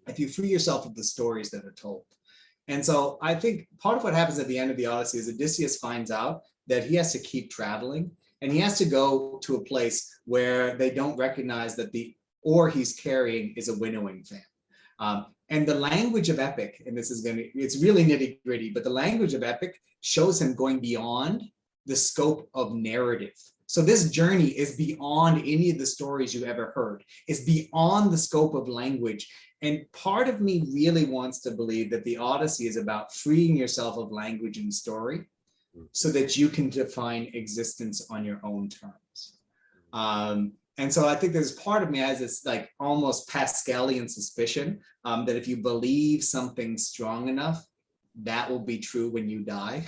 if you free yourself of the stories that are told. And so I think part of what happens at the end of the Odyssey is Odysseus finds out that he has to keep traveling, and he has to go to a place where they don't recognize that the ore he's carrying is a winnowing fan. And the language of epic, and this is it's really nitty gritty, but the language of epic shows him going beyond the scope of narrative. So this journey is beyond any of the stories you ever heard. It's beyond the scope of language. And part of me really wants to believe that the Odyssey is about freeing yourself of language and story so that you can define existence on your own terms. And so I think there's part of me has this like almost Pascalian suspicion that if you believe something strong enough, that will be true when you die.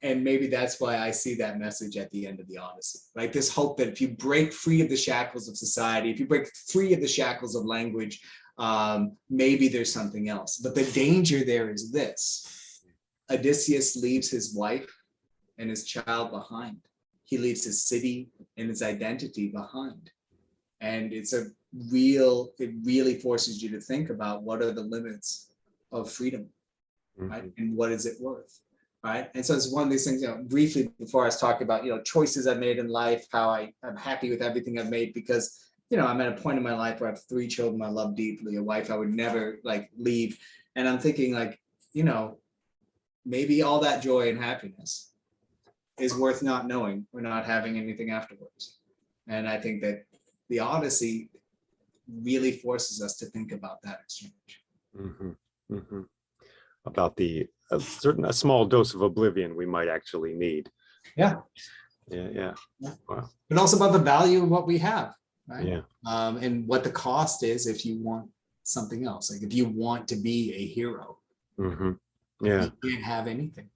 And maybe that's why I see that message at the end of the Odyssey, right? This hope that if you break free of the shackles of society, if you break free of the shackles of language, maybe there's something else. But the danger there is this: Odysseus leaves his wife and his child behind. He leaves his city and his identity behind. And it really forces you to think about what are the limits of freedom, right? And what is it worth? Right. And so it's one of these things, briefly before I was talking about, choices I've made in life, how I'm happy with everything I've made because, I'm at a point in my life where I have 3 children I love deeply, a wife I would never leave. And I'm thinking maybe all that joy and happiness is worth not knowing or not having anything afterwards. And I think that the Odyssey really forces us to think about that exchange. About a small dose of oblivion we might actually need. Yeah. Wow. But also about the value of what we have, right? Yeah. And what the cost is if you want something else. Like if you want to be a hero, you can't have anything.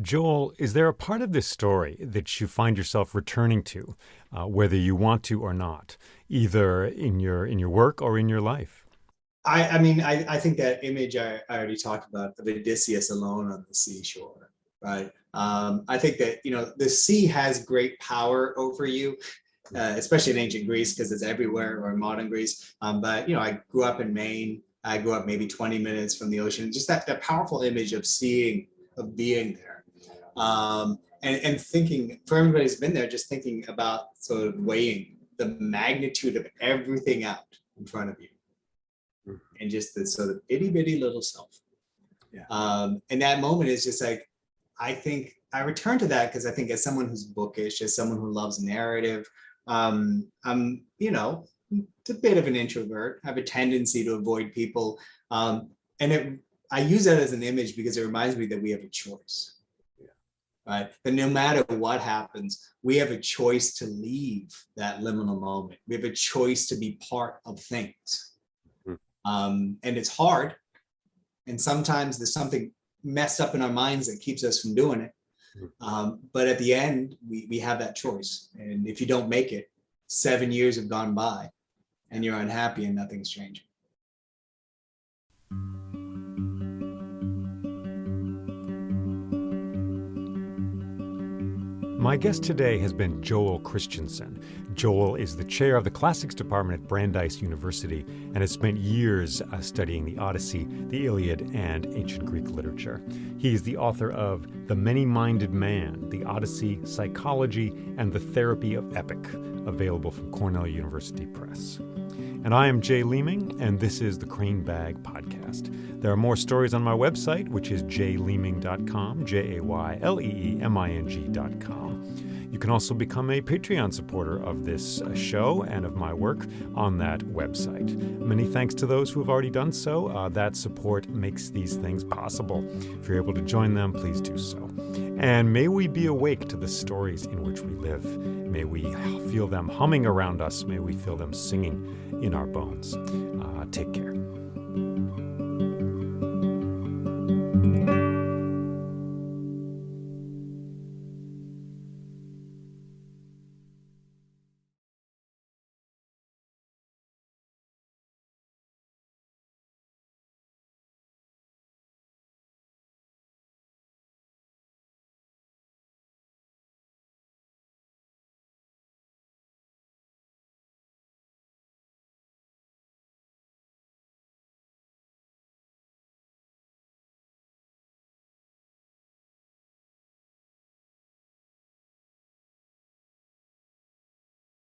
Joel, is there a part of this story that you find yourself returning to, whether you want to or not, either in your work or in your life? I think that image I already talked about of Odysseus alone on the seashore, right? I think that, the sea has great power over you, especially in ancient Greece, because it's everywhere, or modern Greece. But, I grew up in Maine. I grew up maybe 20 minutes from the ocean. Just that powerful image of being there. And thinking, for everybody who's been there, just thinking about sort of weighing the magnitude of everything out in front of you. And just the sort of itty bitty little self. And that moment is just I think I return to that because I think as someone who's bookish, as someone who loves narrative, I'm, a bit of an introvert. I have a tendency to avoid people. I use that as an image because it reminds me that we have a choice. Right? That no matter what happens, we have a choice to leave that liminal moment. We have a choice to be part of things. And it's hard. And sometimes there's something messed up in our minds that keeps us from doing it. But at the end, we have that choice. And if you don't make it, 7 years have gone by and you're unhappy and nothing's changing. My guest today has been Joel Christensen. Joel is the chair of the classics department at Brandeis University and has spent years studying the Odyssey, the Iliad, and ancient Greek literature. He is the author of The Many-Minded Man, The Odyssey, Psychology, and the Therapy of Epic, available from Cornell University Press. And I am Jay Leeming, and this is the Crane Bag Podcast. There are more stories on my website, which is jayleeming.com, jayleeming.com. You can also become a Patreon supporter of this show and of my work on that website. Many thanks to those who have already done so. That support makes these things possible. If you're able to join them, please do so. And may we be awake to the stories in which we live. May we feel them humming around us. May we feel them singing in our bones. Take care.